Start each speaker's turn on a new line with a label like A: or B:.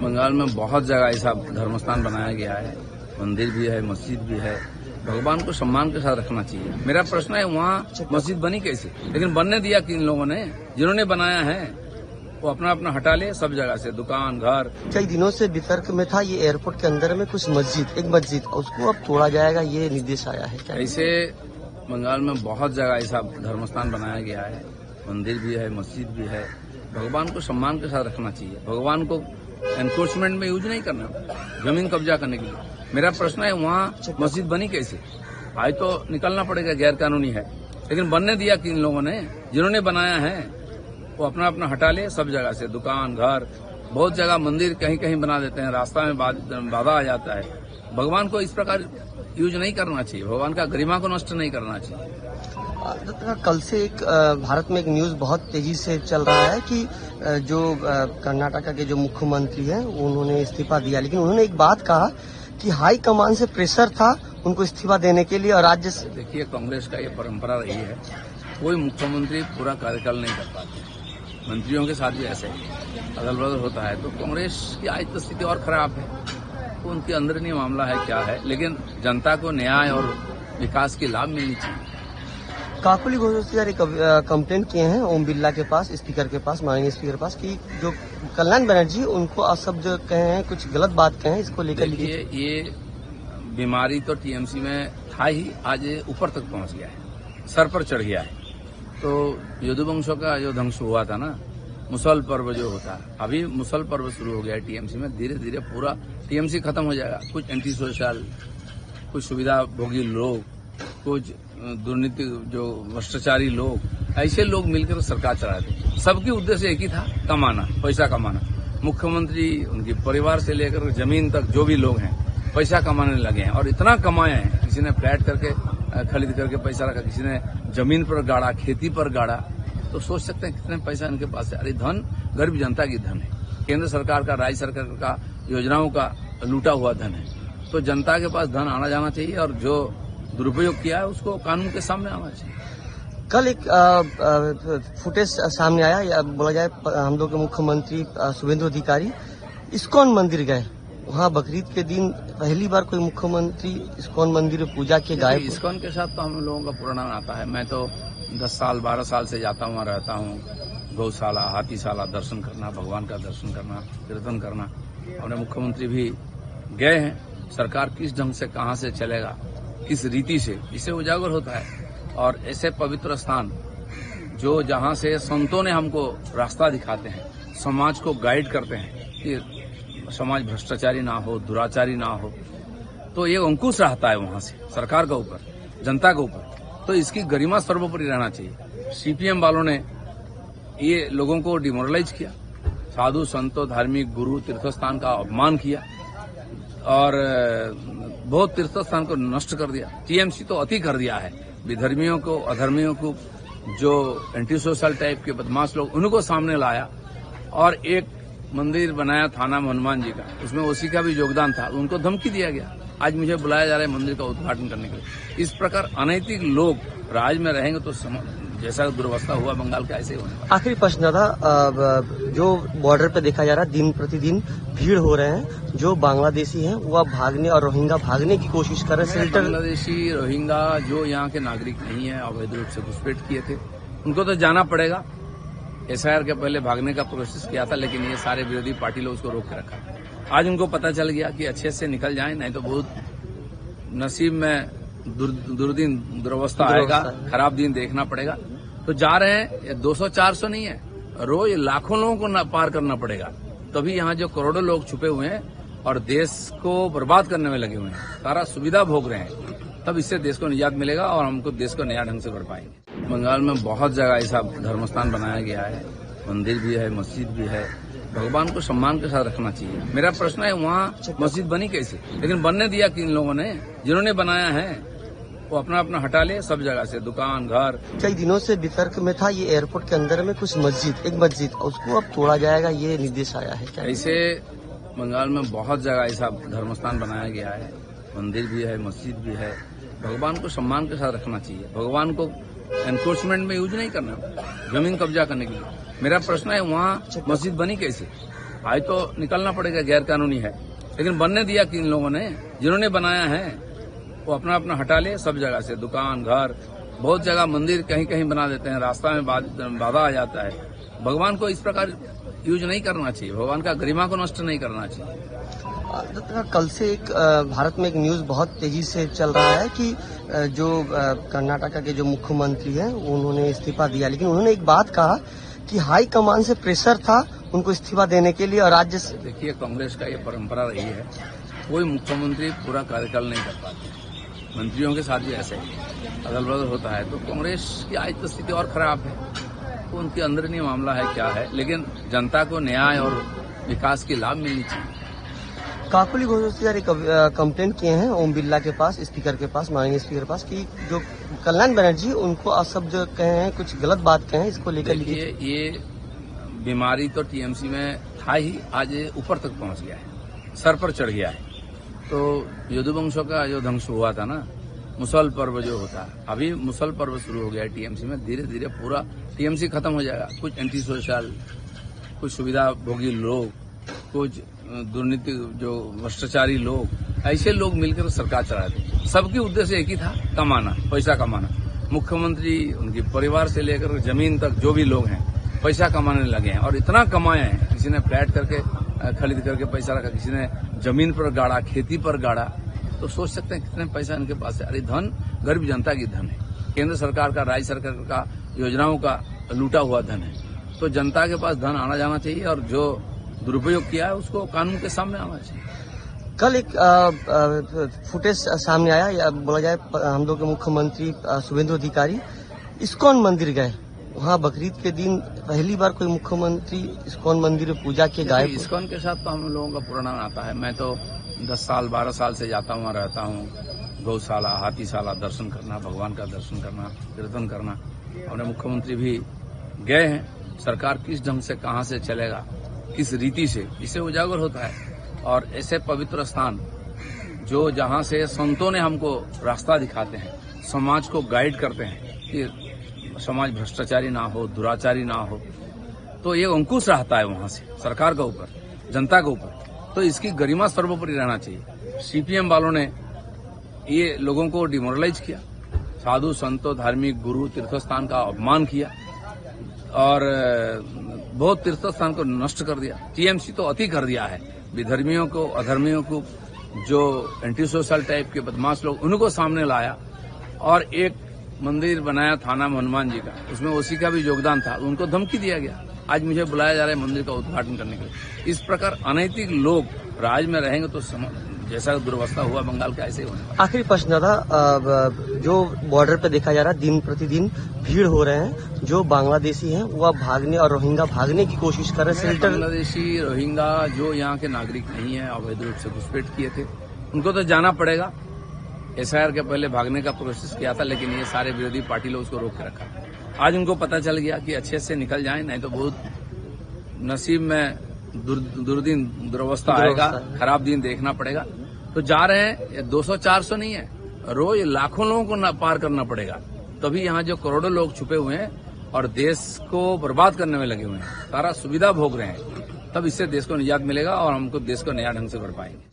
A: बंगाल में बहुत जगह ऐसा धर्मस्थान बनाया गया है, मंदिर भी है, मस्जिद भी है। भगवान को सम्मान के साथ रखना चाहिए। मेरा प्रश्न है वहाँ मस्जिद बनी कैसे, लेकिन बनने दिया किन लोगों ने? जिन्होंने बनाया है वो अपना अपना हटा ले सब जगह से, दुकान घर।
B: कई दिनों से वितर्क में था ये एयरपोर्ट के अंदर में कुछ एक मस्जिद उसको अब तोड़ा जाएगा, ये निर्देश आया है।
A: ऐसे बंगाल में बहुत जगह ऐसा धर्मस्थान बनाया गया है, मंदिर भी है, मस्जिद भी है। भगवान को सम्मान के साथ रखना चाहिए। भगवान को एनक्रोचमेंट में यूज नहीं करना, जमीन कब्जा करने के लिए। मेरा प्रश्न है वहाँ मस्जिद बनी कैसे? आज तो निकलना पड़ेगा, गैर कानूनी है, लेकिन बनने दिया किन लोगों ने? जिन्होंने बनाया है वो अपना अपना हटा ले सब जगह से, दुकान घर। बहुत जगह मंदिर कहीं कहीं बना देते हैं, रास्ता में बाधा आ जाता है। भगवान को इस प्रकार यूज नहीं करना चाहिए, भगवान का गरिमा को नष्ट नहीं करना चाहिए।
B: कल से एक भारत में एक न्यूज बहुत तेजी से चल रहा है कि जो कर्नाटका के जो मुख्यमंत्री हैं उन्होंने इस्तीफा दिया, लेकिन उन्होंने एक बात कहा कि हाई कमान से प्रेशर था उनको इस्तीफा देने के लिए और राज्य से।
A: देखिए, कांग्रेस का ये परंपरा रही है, कोई मुख्यमंत्री पूरा कार्यकाल नहीं कर पाते। मंत्रियों के साथ भी ऐसे ही अदल बदल होता है, तो कांग्रेस की आज तो स्थिति और खराब है। तो उनके अंदरूनी मामला है क्या है, लेकिन जनता को न्याय और विकास के लाभ मिलनी चाहिए।
B: काकोली घोषाचार्य कंप्लेंट किए हैं ओम बिरला के पास, स्पीकर के पास, माननीय स्पीकर के पास, कि जो कल्याण बनर्जी उनको अशब्द कहे हैं, कुछ गलत बात कहे हैं, इसको लेकर लिखिए।
A: ये बीमारी तो टीएमसी में था ही, आज ऊपर तक पहुंच गया है, सर पर चढ़ गया है। तो यदुवंशों का जो ध्वंस हुआ था ना, मुसल पर्व जो होता है, अभी मुसल पर्व शुरू हो गया है टीएमसी में। धीरे धीरे पूरा टीएमसी खत्म हो जाएगा। कुछ एंटी सोशल, कुछ सुविधा भोगी लोग, कुछ दुर्नीति जो भ्रष्टाचारी लोग, ऐसे लोग मिलकर सरकार चलाते। सबकी उद्देश्य एक ही था, कमाना, पैसा कमाना। मुख्यमंत्री, उनके परिवार से लेकर जमीन तक जो भी लोग हैं पैसा कमाने लगे हैं, और इतना कमाए हैं। किसी ने फ्लैट करके खरीद करके पैसा रखा, किसी ने जमीन पर गाड़ा, खेती पर गाड़ा। तो सोच सकते हैं कितने पैसा इनके पास है। अरे धन गरीब जनता की धन है, केंद्र सरकार का, राज्य सरकार का योजनाओं का लूटा हुआ धन है। तो जनता के पास धन आना जाना चाहिए, और जो दुरुपयोग किया है उसको कानून के सामने आना चाहिए।
B: कल एक फुटेज सामने आया, बोला जाए हम लोग के मुख्यमंत्री शुभेंदु अधिकारी इस्कॉन मंदिर गए। वहाँ बकरीद के दिन पहली बार कोई मुख्यमंत्री इस्कॉन मंदिर में पूजा के गायब।
A: इस्कॉन के साथ तो हम लोगों का पुराना नाता है। मैं तो 10 साल 12 साल से जाता हूँ, रहता हूँ। गौशाला, हाथीशाला दर्शन करना, भगवान का दर्शन करना, कीर्तन करना। अपने मुख्यमंत्री भी गए हैं। सरकार किस ढंग से कहाँ से चलेगा, किस रीति से, इसे उजागर होता है। और ऐसे पवित्र स्थान जो जहाँ से संतों ने हमको रास्ता दिखाते हैं, समाज को गाइड करते हैं कि समाज भ्रष्टाचारी ना हो, दुराचारी ना हो, तो ये अंकुश रहता है वहां से सरकार के ऊपर, जनता के ऊपर। तो इसकी गरिमा सर्वोपरि रहना चाहिए। सीपीएम वालों ने ये लोगों को डिमोरलाइज किया, साधु संतों, धार्मिक गुरु, तीर्थस्थान का अपमान किया, और बहुत तीर्थस्थान को नष्ट कर दिया। टीएमसी तो अति कर दिया है। विधर्मियों को, अधर्मियों को, जो एंटी सोशल टाइप के बदमाश लोग, उनको सामने लाया, और एक मंदिर बनाया थाना में हनुमान जी का, उसमें ओसी का भी योगदान था, उनको धमकी दिया गया। आज मुझे बुलाया जा रहा है मंदिर का उद्घाटन करने के लिए। इस प्रकार अनैतिक लोग राज में रहेंगे तो जैसा दुर्वस्था हुआ बंगाल का, ऐसे ही होने वाला।
B: आखिरी प्रश्न था, जो बॉर्डर पे देखा जा रहा है दिन प्रतिदिन भीड़ हो रहे हैं, जो बांग्लादेशी हैं वो अब भागने और रोहिंग्या भागने की कोशिश कर रहे हैं।
A: बांग्लादेशी, रोहिंग्या जो यहाँ के नागरिक नहीं है, अवैध रूप से घुसपैठ किए थे, उनको तो जाना पड़ेगा। एसआईआर के पहले भागने का कोशिश किया था, लेकिन ये सारे विरोधी पार्टी लोग उसको रोक के रखा। आज उनको पता चल गया कि अच्छे से निकल जाएं, नहीं तो बहुत नसीब में दुर्दिन, दुर्वस्था आएगा, खराब दिन देखना पड़ेगा। तो जा रहे हैं, ये 200-400 नहीं है, रोज लाखों लोगों को पार करना पड़ेगा। तभी यहाँ जो करोड़ों लोग छुपे हुए हैं और देश को बर्बाद करने में लगे हुए हैं, सारा सुविधा भोग रहे हैं, तब इससे देश को निजात मिलेगा और हमको देश को नया ढंग से बढ़ पाएंगे। बंगाल में बहुत जगह ऐसा धर्मस्थान बनाया गया है, मंदिर भी है, मस्जिद भी है। भगवान को सम्मान के साथ रखना चाहिए। मेरा प्रश्न है वहाँ मस्जिद बनी कैसे, लेकिन बनने दिया किन लोगों ने? जिन्होंने बनाया है वो अपना अपना हटा ले सब जगह से, दुकान घर।
B: कई दिनों से वितर्क में था ये एयरपोर्ट के अंदर में कुछ एक मस्जिद उसको अब तोड़ा जाएगा, ये निर्देश आया है।
A: ऐसे बंगाल में बहुत जगह ऐसा धर्मस्थान बनाया गया है, मंदिर भी है, मस्जिद भी है। भगवान को सम्मान के साथ रखना चाहिए। भगवान को एनक्रोचमेंट में यूज नहीं करना, जमीन कब्जा करने के लिए। मेरा प्रश्न है वहाँ मस्जिद बनी कैसे? आज तो निकलना पड़ेगा, गैर कानूनी है, लेकिन बनने दिया किन लोगों ने? जिन्होंने बनाया है वो अपना अपना हटा ले। सब जगह से दुकान, घर, बहुत जगह मंदिर कहीं कहीं बना देते हैं, रास्ता में बाधा आ जाता है। भगवान को इस प्रकार यूज नहीं करना चाहिए, भगवान का गरिमा को नष्ट नहीं करना चाहिए।
B: कल से एक भारत में एक न्यूज बहुत तेजी से चल रहा है कि जो कर्नाटका के जो मुख्यमंत्री हैं उन्होंने इस्तीफा दिया, लेकिन उन्होंने एक बात कहा कि हाई कमान से प्रेशर था उनको इस्तीफा देने के लिए और राज्य से।
A: देखिए, कांग्रेस का ये परंपरा रही है, कोई मुख्यमंत्री पूरा कार्यकाल नहीं कर पाते, मंत्रियों के साथ भी ऐसे ही अदल बदल होता है। तो कांग्रेस की आज तो स्थिति और खराब है, तो उनके अंदरूनी मामला है क्या है, लेकिन जनता को न्याय और विकास की लाभ मिलनी चाहिए।
B: काकोली घोषाचार्य कंप्लेंट किए हैं ओम बिरला के पास, स्पीकर के पास, माननीय स्पीकर के पास, कि जो कल्याण बनर्जी उनको असभ्य जो कहे हैं, कुछ गलत बात कहे हैं, इसको लेकर
A: देखिए, ये बीमारी तो टीएमसी में था ही, आज ऊपर तक पहुंच गया है, सर पर चढ़ गया है। तो यदुवंशों का जो ध्वंस हुआ था ना, मुसल पर्व जो होता है, अभी मुसल पर्व शुरू हो गया है टीएमसी में। धीरे धीरे पूरा टीएमसी खत्म हो जाएगा। कुछ एंटी सोशल, कुछ सुविधा भोगी लोग, कुछ दुर्नीति जो भ्रष्टाचारी लोग, ऐसे लोग मिलकर सरकार चलाते। सबकी उद्देश्य एक ही था, कमाना, पैसा कमाना। मुख्यमंत्री, उनके परिवार से लेकर जमीन तक जो भी लोग हैं पैसा कमाने लगे हैं, और इतना कमाए हैं। किसी ने फ्लैट करके खरीद करके पैसा रखा, किसी ने जमीन पर गाड़ा, खेती पर गाड़ा। तो सोच सकते हैं कितने पैसा इनके पास है। अरे धन गरीब जनता की धन है, केंद्र सरकार का, राज्य सरकार का योजनाओं का लूटा हुआ धन है। तो जनता के पास धन आना जाना चाहिए, और जो दुरुपयोग किया है उसको कानून के सामने आना चाहिए।
B: कल एक फुटेज सामने आया, बोला जाए हम लोग के मुख्यमंत्री शुभेंदु अधिकारी इस्कॉन मंदिर गए। वहाँ बकरीद के दिन पहली बार कोई मुख्यमंत्री इस्कॉन मंदिर में पूजा के गए।
A: इस्कॉन के साथ तो हम लोगों का पुराना आता है। मैं तो 10 साल 12 साल से जाता हूँ, रहता हूँ। गौशाला, हाथीशाला दर्शन करना, भगवान का दर्शन करना, कीर्तन करना। अपने मुख्यमंत्री भी गए हैं। सरकार किस ढंग से, कहाँ से चलेगा, किस रीति से, इससे उजागर होता है। और ऐसे पवित्र स्थान जो जहाँ से संतों ने हमको रास्ता दिखाते हैं, समाज को गाइड करते हैं कि समाज भ्रष्टाचारी ना हो, दुराचारी ना हो, तो ये अंकुश रहता है वहां से सरकार के ऊपर, जनता के ऊपर। तो इसकी गरिमा सर्वोपरि रहना चाहिए। सीपीएम वालों ने ये लोगों को डिमोरलाइज किया, साधु संतों, धार्मिक गुरु, तीर्थस्थान का अपमान किया और बहुत तीर्थस्थान को नष्ट कर दिया। टीएमसी तो अति कर दिया है। विधर्मियों को, अधर्मियों को, जो एंटी सोशल टाइप के बदमाश लोग, उनको सामने लाया और एक मंदिर बनाया थाना हनुमान जी का, उसमें ओसी का भी योगदान था। उनको धमकी दिया गया। आज मुझे बुलाया जा रहा है मंदिर का उद्घाटन करने के लिए। इस प्रकार अनैतिक लोग राज में रहेंगे तो जैसा दुर्वस्था हुआ बंगाल का, ऐसे ही होने वाला।
B: आखिरी प्रश्न था, जो बॉर्डर पे देखा जा रहा है दिन प्रतिदिन भीड़ हो रहे हैं, जो बांग्लादेशी हैं वो अब भागने और रोहिंगा भागने की कोशिश कर रहे हैं।
A: बांग्लादेशी, रोहिंगा जो यहाँ के नागरिक नहीं है, अवैध रूप से घुसपैठ किए थे, उनको तो जाना पड़ेगा। एसआईआर के पहले भागने का प्रोसेस किया था, लेकिन ये सारे विरोधी पार्टी लोग उसको रोक के रखा। आज उनको पता चल गया कि अच्छे से निकल जाएं, नहीं तो बहुत नसीब में दुर्दिन, दुर्वस्था आएगा, खराब दिन देखना पड़ेगा। तो जा रहे हैं, 200-400 नहीं है, रोज लाखों लोगों को पार करना पड़ेगा। तभी यहाँ जो करोड़ों लोग छुपे हुए हैं और देश को बर्बाद करने में लगे हुए हैं, सारा सुविधा भोग रहे हैं, तब इससे देश को निजात मिलेगा और हमको देश को नया ढंग से बढ़ पाएंगे।